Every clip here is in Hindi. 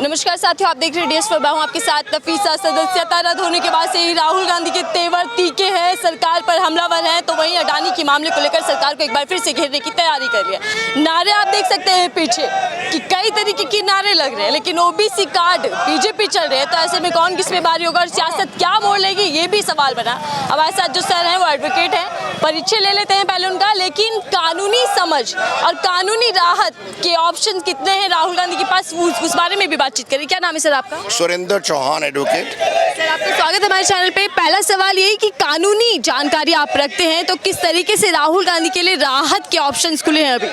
नमस्कार साथियों, आप देख रहे हैं डीएस पर हूं आपके साथ नफीसा। सदस्यता रद्द होने के बाद से ही राहुल गांधी के तेवर तीखे हैं, सरकार पर हमलावर हैं, तो वहीं अडानी के मामले को लेकर सरकार को एक बार फिर से घेरने की तैयारी कर रही है। नारे आप देख सकते हैं पीछे कि कई तरीके के नारे लग रहे हैं, लेकिन ओबीसी कार्ड बीजेपी चल रहे हैं, तो ऐसे में कौन किस में भारी होगा और सियासत क्या मोड़ लेगी, ये भी सवाल बना। हमारे साथ जो सर हैं वो एडवोकेट हैं, परिचय ले लेते हैं पहले उनका। लेकिन कानूनी समझ और कानूनी राहत के ऑप्शन कितने हैं राहुल गांधी के पास, उस बारे में भी बातचीत करें। क्या नाम है सर आपका? सुरेंद्र चौहान, एडवोकेट। सर आपका स्वागत है हमारे चैनल पे। पहला सवाल यही कि कानूनी जानकारी आप रखते हैं, तो किस तरीके से राहुल गांधी के लिए राहत के ऑप्शंस खुले हैं अभी?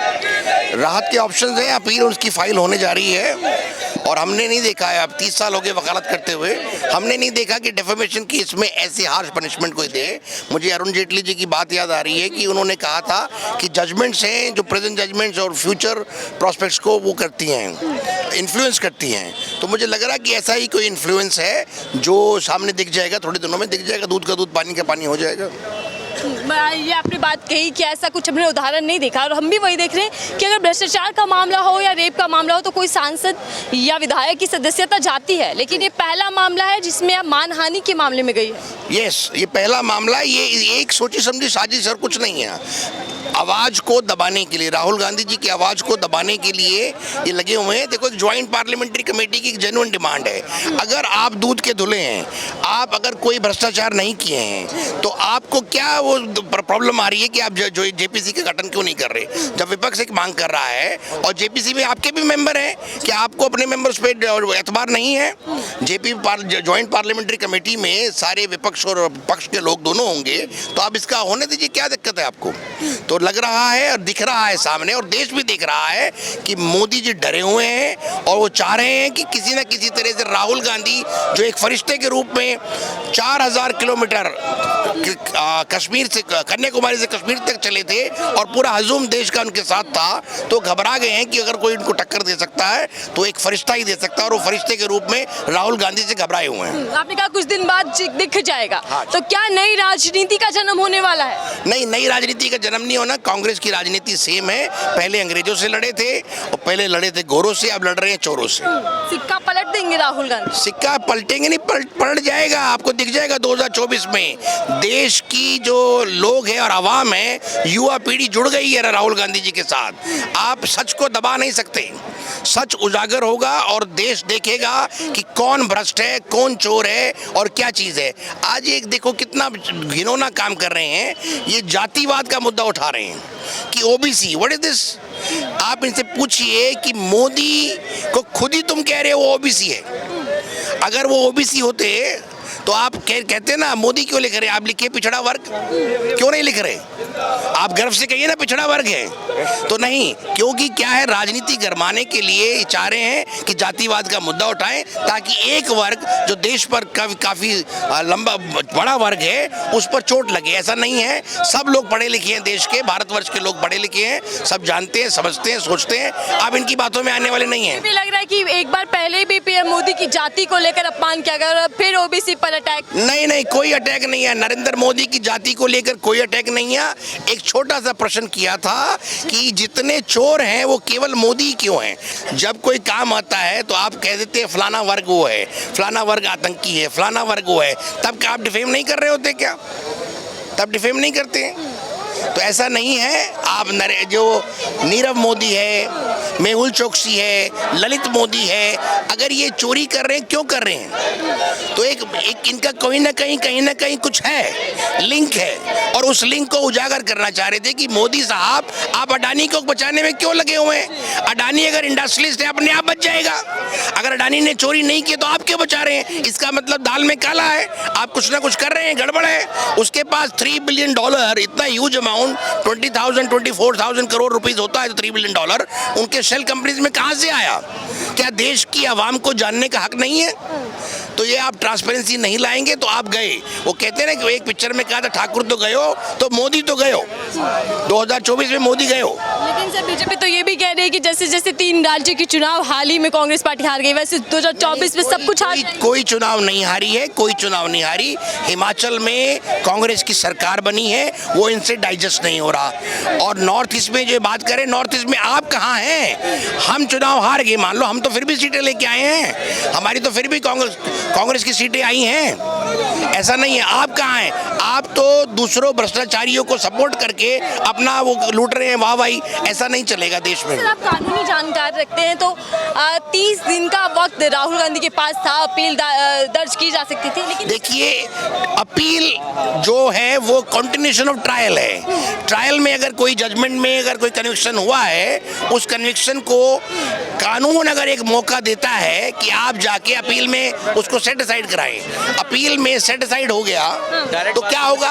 राहत के ऑप्शंस हैं, अपील उसकी फाइल होने जा रही है और हमने नहीं देखा है, अब 30 साल हो गए वकालत करते हुए, हमने नहीं देखा कि डेफेमेशन केस में ऐसी हार्श पनिशमेंट कोई दे। मुझे अरुण जेटली जी की बात याद आ रही है कि उन्होंने कहा था कि जजमेंट्स हैं जो प्रेजेंट जजमेंट्स और फ्यूचर प्रोस्पेक्ट्स को वो करती हैं, इन्फ्लुएंस करती हैं। तो मुझे लग रहा है कि ऐसा ही कोई इन्फ्लुएंस है जो सामने दिख जाएगा, थोड़े दिनों में दिख जाएगा, दूध का दूध पानी का पानी हो जाएगा। ये आपने बात कही कि ऐसा कुछ हमने उदाहरण नहीं देखा, और हम भी वही देख रहे हैं कि अगर भ्रष्टाचार का मामला हो या रेप का मामला हो तो कोई सांसद या विधायक की सदस्यता जाती है, लेकिन ये पहला मामला है जिसमें आप मानहानि के मामले में गई है। यस, ये पहला मामला, ये एक सोची समझी साजिश और कुछ नहीं है। आवाज को दबाने के लिए, राहुल गांधी जी की आवाज को दबाने के लिए ये लगे हुए हैं। देखो, ज्वाइंट पार्लियामेंट्री कमेटी की एक जेन्युइन डिमांड है, अगर आप दूध के धुले हैं, आप अगर कोई भ्रष्टाचार नहीं किए हैं, तो आपको क्या वो प्रॉब्लम आ रही है कि आप जो जेपीसी का गठन क्यों नहीं कर रहे? जब विपक्ष एक मांग कर रहा है और जेपीसी में आपके भी मेंबर हैं, क्या आपको अपने मेंबर्स पे एतबार नहीं है? ज्वाइंट पार्लियामेंट्री कमेटी में सारे विपक्ष और पक्ष के लोग दोनों होंगे, तो आप इसका होने दीजिए, क्या दिक्कत है आपको? तो लग रहा है और दिख रहा है सामने, और देश भी देख रहा है कि मोदी जी डरे हुए हैं और वो चाह रहे हैं कि किसी न किसी तरह से राहुल गांधी, जो एक फरिश्ते के रूप में 4000 किलोमीटर कश्मीर से, कन्याकुमारी से कश्मीर तक चले थे और पूरा हजूम देश का उनके साथ था, तो घबरा गए हैं कि अगर कोई इनको टक्कर दे सकता है तो एक फरिश्ता ही दे सकता है, और वो फरिश्ते के रूप में राहुल गांधी से घबराए हुए हैं। आपने कहा कुछ दिन बाद दिख जाएगा, तो क्या नई राजनीति का जन्म होने वाला है? नहीं, नई राजनीति का जन्म नहीं होना। कांग्रेस की राजनीति सेम है, पहले अंग्रेजों से लड़े थे और पहले लड़े थे गोरों से, अब लड़ रहे हैं चोरों से। सिक्का पलट देंगे राहुल गांधी? सिक्का पलटेंगे नहीं, पलट जाएगा, आपको दिख जाएगा 2024 में। देश की जो लोग हैं और आवाम है, युवा पीढ़ी जुड़ गई है राहुल गांधी जी के साथ। आप सच को दबा नहीं सकते, सच उजागर होगा और देश देखेगा कि कौन भ्रष्ट है, कौन चोर है और क्या चीज है। आज एक देखो कितना घिनौना काम कर रहे हैं, ये जातिवाद का मुद्दा उठा रहे हैं कि ओबीसी, व्हाट इज दिस? आप इनसे पूछिए कि मोदी को खुद ही तुम कह रहे हो ओबीसी है। अगर वो ओबीसी होते तो आप कहते ना मोदी क्यों लिख रहे हैं, आप लिखिए पिछड़ा वर्ग, क्यों नहीं लिख रहे? आप गर्व से कहिए ना पिछड़ा वर्ग है। तो नहीं, क्योंकि क्या है, राजनीति गरमाने के लिए चाह रहे हैं कि जातिवाद का मुद्दा उठाएं, ताकि एक वर्ग जो देश पर काफी लंबा बड़ा वर्ग है उस पर चोट लगे। ऐसा नहीं है, सब लोग पढ़े लिखे हैं, देश के भारतवर्ष के लोग पढ़े लिखे हैं, सब जानते हैं, समझते हैं, सोचते हैं। आप इनकी बातों में आने वाले नहीं हैं। मुझे लग रहा है कि एक बार पहले भी पीएम मोदी की जाति को लेकर अपमान किया गया, फिर ओबीसी पर अटैक। नहीं, कोई अटैक नहीं है, नरेंद्र मोदी की जाति को लेकर कोई अटैक नहीं है। एक छोटा सा प्रश्न किया था कि जितने चोर हैं वो केवल मोदी क्यों हैं? जब कोई काम आता है तो आप कह देते हैं फलाना वर्ग वो है, फलाना वर्ग आतंकी है, फलाना वर्ग वो है, तब क्या आप डिफेम नहीं कर रहे होते? क्या तब डिफेम नहीं करते? तो ऐसा नहीं है। आप जो नीरव मोदी है, मेहुल चोकसी है, ललित मोदी है, अगर ये चोरी कर रहे हैं, क्यों कर रहे हैं? तो एक इनका कहीं ना कहीं कुछ है, लिंक है, और उस लिंक को उजागर करना चाह रहे थे कि मोदी साहब आप अडानी को बचाने में क्यों लगे हुए हैं? अडानी अगर इंडस्ट्रियलिस्ट है, अपने आप बच जाएगा। अगर अडानी ने चोरी नहीं की तो आप क्यों बचा रहे हैं? इसका मतलब दाल में काला है, आप कुछ ना कुछ कर रहे हैं, गड़बड़ है। उसके पास $3 बिलियन, इतना ह्यूज अमाउंट, 24,000 करोड़ रुपीस होता है तो $3 बिलियन उनके शेल कंपनीज में कहां से आया? क्या देश की आवाम को जानने का हक नहीं है? तो ये आप ट्रांसपेरेंसी नहीं लाएंगे तो आप गए। वो कहते हैं ना कि एक पिक्चर में कहा था ठाकुर तो गए हो तो मोदी तो गए हो, 2024 में मोदी गए हो। लेकिन सर बीजेपी तो ये भी कह रही है कि जैसे जैसे 3 राज्य के चुनाव हाल ही में कांग्रेस पार्टी हार गई, वैसे 2024 में सब कुछ हार जाएगी। कोई चुनाव नहीं हारी है, कोई चुनाव नहीं हारी। हिमाचल में कांग्रेस की सरकार बनी है, वो इनसे डाइजेस्ट नहीं हो रहा। और नॉर्थ ईस्ट में जो बात करें, नॉर्थ ईस्ट में आप कहाँ हैं? हम चुनाव हार गए मान लो, हम तो फिर भी सीटें लेके आए हैं, हमारी तो फिर भी कांग्रेस की सीटें आई हैं। ऐसा नहीं है। आप कहाँ हैं? आप तो दूसरों भ्रष्टाचारियों को सपोर्ट करके अपना वो लूट रहे हैं, वाह भाई। ऐसा नहीं चलेगा देश में। सर आप कानूनी जानकार रखते हैं, तो 30 दिन का वक्त राहुल गांधी के पास था, अपील दर्ज की जा सकती थी, लेकिन देखिए अपील जो है वो कंटिन्यूशन ऑफ ट्रायल है। ट्रायल में अगर कोई जजमेंट में अगर कोई कन्विक्शन हुआ है, उस कन्विक्शन को कानून अगर एक मौका देता है कि आप जाके अपील में उसको सेट असाइड कराएं, अपील में सेट असाइड हो गया तो क्या होगा?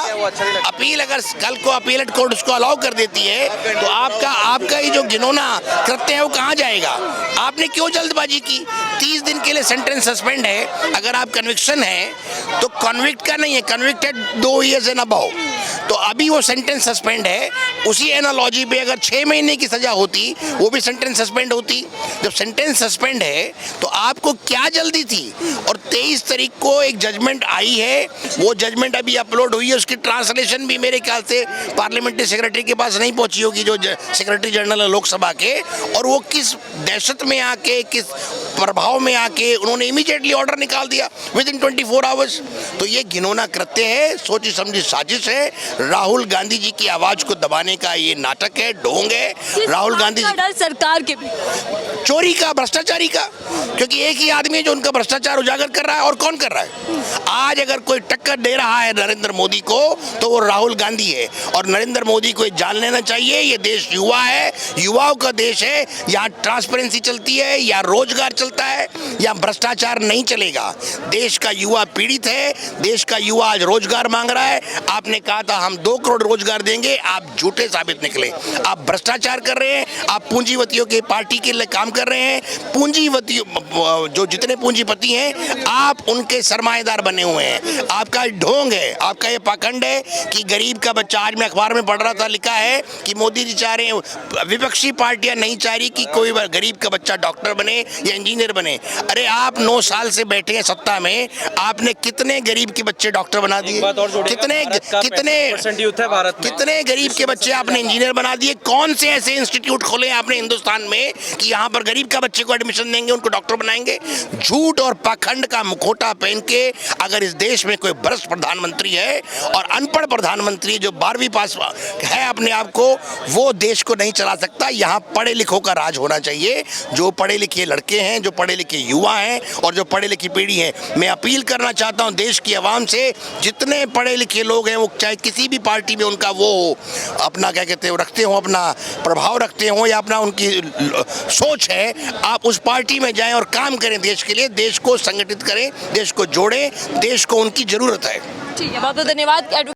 अपील अगर कल को अपीलेट कोर्ट उसको अलाउ कर देती है तो आपका ये जो घिनौना कृत्य है वो कहाँ जाएगा? आपने क्यों जल्दबाजी की? 30 दिन के लिए सेंटेंस सस्पेंड है। अगर आप कन्विक्शन है तो कन्विक्ट का नहीं है, कन्विक्टेड 2 ईयर्स एंड अबव, तो अभी वो सेंटेंस सस्पेंड है। उसी एनालॉजी पे अगर 6 महीने की सजा होती वो भी सेंटेंस सस्पेंड होती। जब सेंटेंस सस्पेंड है तो आपको क्या जल्दी थी? और 23 तारीख को एक जजमेंट आई है, वो जजमेंट अभी अपलोड हुई है, उसकी ट्रांसलेशन भी मेरे ख्याल से पार्लियामेंट्री सेक्रेटरी के पास नहीं पहुंची होगी, जो सेक्रेटरी जनरल है लोकसभा के। और वो किस दहशत में आके, किस प्रभाव में आके उन्होंने इमीडिएटली ऑर्डर निकाल दिया विद इन 24 आवर्स। तो ये घिनौना कृत्य है, सोची समझी साजिश है। राहुल गांधी जी की आवाज को दबाने का ये नाटक है, ढोंग है। राहुल गांधी जी डर सरकार के चोरी का, भ्रष्टाचारी का, क्योंकि एक ही आदमी है जो उनका भ्रष्टाचार उजागर कर रहा है। और कौन कर रहा है? आज अगर कोई टक्कर दे रहा है नरेंद्र मोदी को तो वो राहुल गांधी है। और नरेंद्र मोदी को जान लेना चाहिए, ये देश युवा है, युवाओं का देश है। यहाँ ट्रांसपेरेंसी चलती है, या रोजगार चलता है, या भ्रष्टाचार नहीं चलेगा। देश का युवा पीड़ित है, देश का युवा आज रोजगार मांग रहा है। आपने कहा था हम 2 करोड़ रोजगार देंगे, आप झूठे साबित निकले। आप भ्रष्टाचार कर रहे हैं, आप पूंजीपतियों की पार्टी के लिए काम कर रहे हैं। पूंजीपति जो जितने पूंजीपति हैं आप उनके सरमाएदार बने हुए हैं। आपका ढोंग है, आपका ये पाखंड है कि गरीब का बच्चा, आज मैं अखबार में पढ़ रहा था, लिखा है कि मोदी जी चाह रहे हैं, विपक्षी पार्टियां नहीं चाह रही कि कोई गरीब का बच्चा डॉक्टर बने या इंजीनियर बने। अरे आप 9 साल से बैठे हैं सत्ता में, आपने कितने गरीब के बच्चे डॉक्टर बना दिए? कितने गरीब के बच्चे आपने इंजीनियर बना दिए? कौन से ऐसे इंस्टीट्यूट खोले आपने हिंदुस्तान में कि यहाँ पर गरीब का बच्चे को एडमिशन देंगे, उनको डॉक्टर बनाएंगे? झूठ और पाखंड का मुखौटा पहन के अगर इस देश में कोई भ्रष्ट प्रधानमंत्री है और अनपढ़ प्रधानमंत्री जो 12वीं पास है अपने आप को, वो देश को नहीं चला सकता। यहाँ पढ़े लिखों का राज होना चाहिए। जो पढ़े लिखे लड़के हैं, जो पढ़े लिखे युवा हैं और जो पढ़े लिखी पीढ़ी है, मैं अपील करना चाहता हूँ देश की आवाम से, जितने पढ़े लिखे लोग हैं वो चाहे किसी भी पार्टी में उनका वो अपना क्या कहते हैं रखते हो, अपना प्रभाव रखते हो या अपना उनकी सोच है, आप उस पार्टी में जाएं और काम करें देश के लिए, देश को संगठित करें, देश को जोड़ें, देश को उनकी जरूरत है। ठीक है, बहुत बहुत धन्यवाद।